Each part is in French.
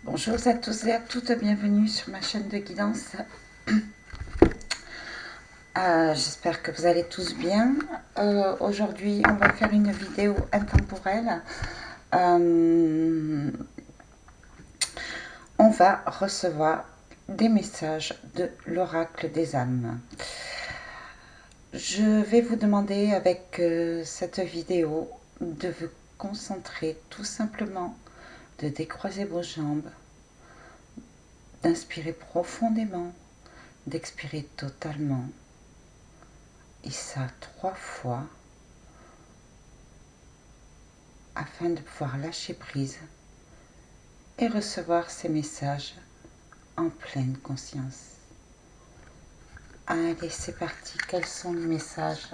Bonjour à tous et à toutes, bienvenue sur ma chaîne de guidance. J'espère que vous allez tous bien. Aujourd'hui, on va faire une vidéo intemporelle. On va recevoir des messages de l'oracle des âmes. Je vais vous demander avec cette vidéo de vous concentrer tout simplement, de décroiser vos jambes, d'inspirer profondément, d'expirer totalement. Et ça 3 fois afin de pouvoir lâcher prise et recevoir ces messages en pleine conscience. Allez, c'est parti. Quels sont les messages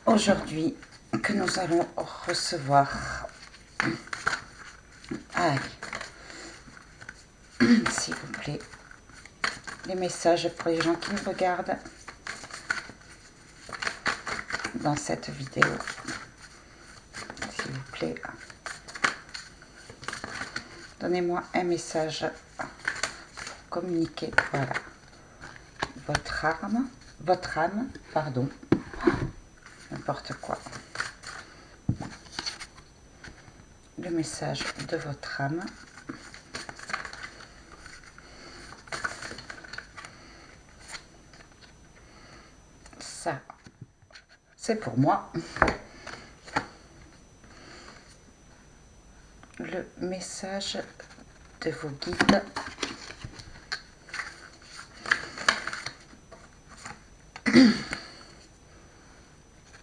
aujourd'hui que nous allons recevoir? Allez, s'il vous plaît, les messages pour les gens qui me regardent dans cette vidéo, s'il vous plaît, donnez-moi un message pour communiquer. Voilà, votre âme, pardon, n'importe quoi. Le message de votre âme. Ça, c'est pour moi. Le message de vos guides.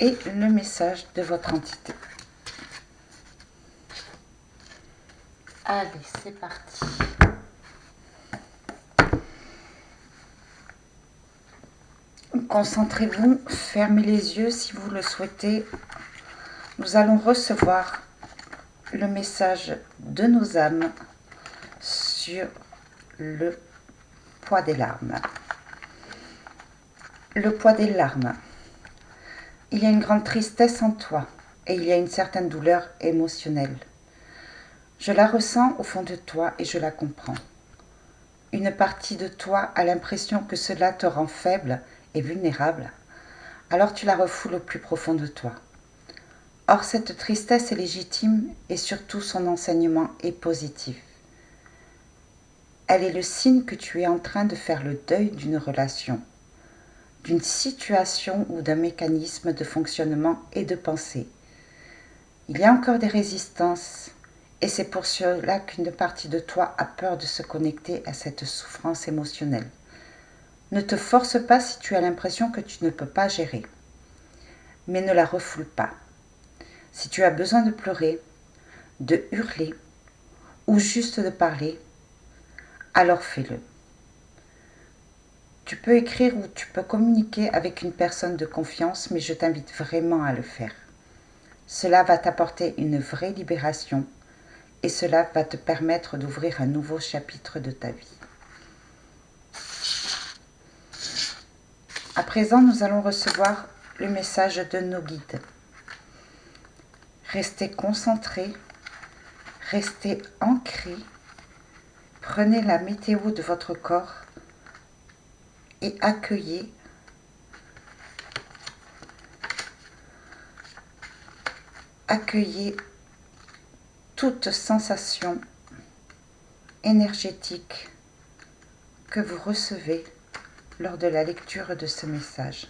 Et le message de votre entité. Allez, c'est parti. Concentrez-vous, fermez les yeux si vous le souhaitez. Nous allons recevoir le message de nos âmes sur le poids des larmes. Le poids des larmes. Il y a une grande tristesse en toi et il y a une certaine douleur émotionnelle. Je la ressens au fond de toi et je la comprends. Une partie de toi a l'impression que cela te rend faible et vulnérable, alors tu la refoules au plus profond de toi. Or, cette tristesse est légitime et surtout son enseignement est positif. Elle est le signe que tu es en train de faire le deuil d'une relation, d'une situation ou d'un mécanisme de fonctionnement et de pensée. Il y a encore des résistances et c'est pour cela qu'une partie de toi a peur de se connecter à cette souffrance émotionnelle. Ne te force pas si tu as l'impression que tu ne peux pas gérer, mais ne la refoule pas. Si tu as besoin de pleurer, de hurler ou juste de parler, alors fais-le. Tu peux écrire ou tu peux communiquer avec une personne de confiance, mais je t'invite vraiment à le faire. Cela va t'apporter une vraie libération et cela va te permettre d'ouvrir un nouveau chapitre de ta vie. À présent, nous allons recevoir le message de nos guides. Restez concentrés, restez ancrés, prenez la météo de votre corps et accueillez toute sensation énergétique que vous recevez lors de la lecture de ce message.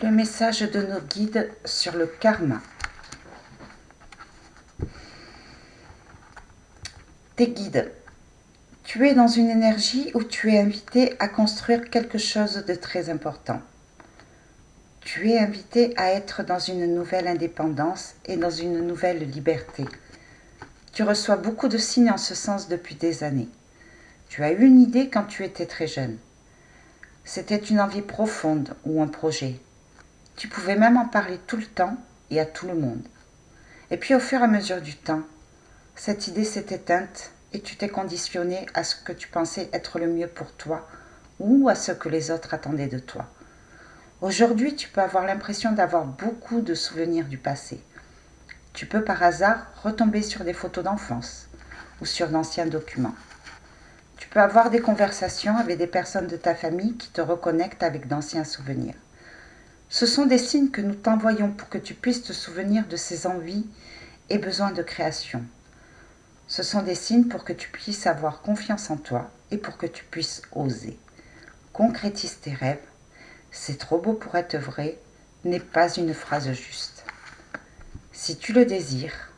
Le message de nos guides sur le karma. Tes guides. Tu es dans une énergie où tu es invité à construire quelque chose de très important. Tu es invité à être dans une nouvelle indépendance et dans une nouvelle liberté. Tu reçois beaucoup de signes en ce sens depuis des années. Tu as eu une idée quand tu étais très jeune. C'était une envie profonde ou un projet. Tu pouvais même en parler tout le temps et à tout le monde. Et puis au fur et à mesure du temps, cette idée s'est éteinte et tu t'es conditionné à ce que tu pensais être le mieux pour toi ou à ce que les autres attendaient de toi. Aujourd'hui, tu peux avoir l'impression d'avoir beaucoup de souvenirs du passé. Tu peux par hasard retomber sur des photos d'enfance ou sur d'anciens documents. Tu peux avoir des conversations avec des personnes de ta famille qui te reconnectent avec d'anciens souvenirs. Ce sont des signes que nous t'envoyons pour que tu puisses te souvenir de ces envies et besoins de création. Ce sont des signes pour que tu puisses avoir confiance en toi et pour que tu puisses oser. Concrétise tes rêves. C'est trop beau pour être vrai n'est pas une phrase juste. Si tu le désires,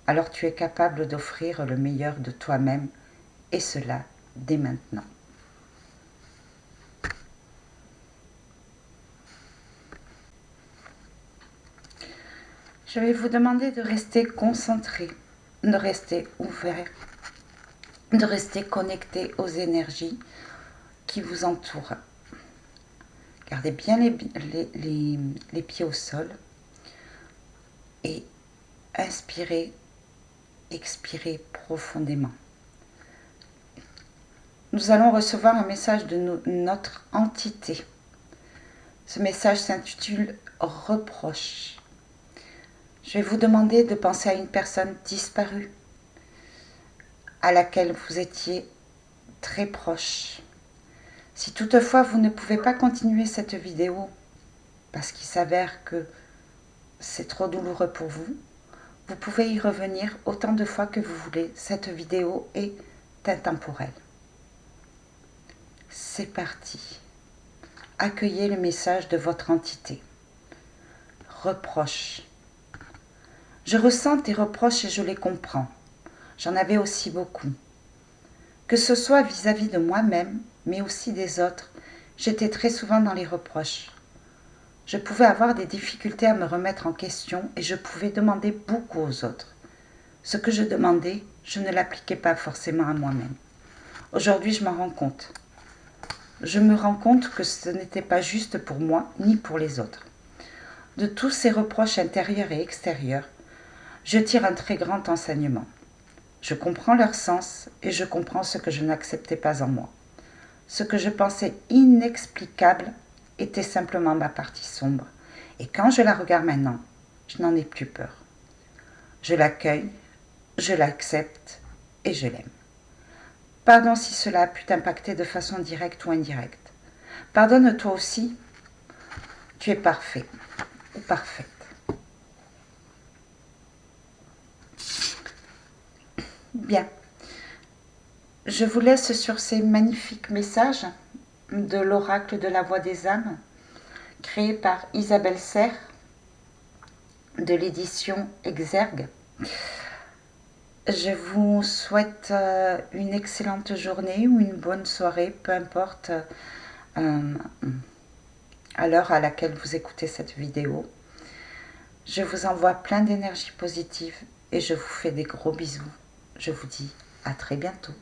alors tu es capable d'offrir le meilleur de toi-même et cela dès maintenant. Je vais vous demander de rester concentré, de rester ouvert, de rester connecté aux énergies qui vous entourent. Gardez bien les pieds au sol et inspirez, expirez profondément. Nous allons recevoir un message de notre entité. Ce message s'intitule « Reproche ». Je vais vous demander de penser à une personne disparue, à laquelle vous étiez très proche. Si toutefois vous ne pouvez pas continuer cette vidéo, parce qu'il s'avère que c'est trop douloureux pour vous, vous pouvez y revenir autant de fois que vous voulez. Cette vidéo est intemporelle. C'est parti. Accueillez le message de votre entité. Reproche. Je ressens tes reproches et je les comprends. J'en avais aussi beaucoup. Que ce soit vis-à-vis de moi-même, mais aussi des autres, j'étais très souvent dans les reproches. Je pouvais avoir des difficultés à me remettre en question et je pouvais demander beaucoup aux autres. Ce que je demandais, je ne l'appliquais pas forcément à moi-même. Aujourd'hui, je m'en rends compte. Je me rends compte que ce n'était pas juste pour moi ni pour les autres. De tous ces reproches intérieurs et extérieurs, je tire un très grand enseignement. Je comprends leur sens et je comprends ce que je n'acceptais pas en moi. Ce que je pensais inexplicable était simplement ma partie sombre. Et quand je la regarde maintenant, je n'en ai plus peur. Je l'accueille, je l'accepte et je l'aime. Pardon si cela a pu t'impacter de façon directe ou indirecte. Pardonne-toi aussi. Tu es parfait ou parfaite. Bien. Je vous laisse sur ces magnifiques messages de l'oracle de la voix des âmes, créé par Isabelle Serre, de l'édition Exergue. Je vous souhaite une excellente journée ou une bonne soirée, peu importe à l'heure à laquelle vous écoutez cette vidéo. Je vous envoie plein d'énergie positive et je vous fais des gros bisous. Je vous dis à très bientôt.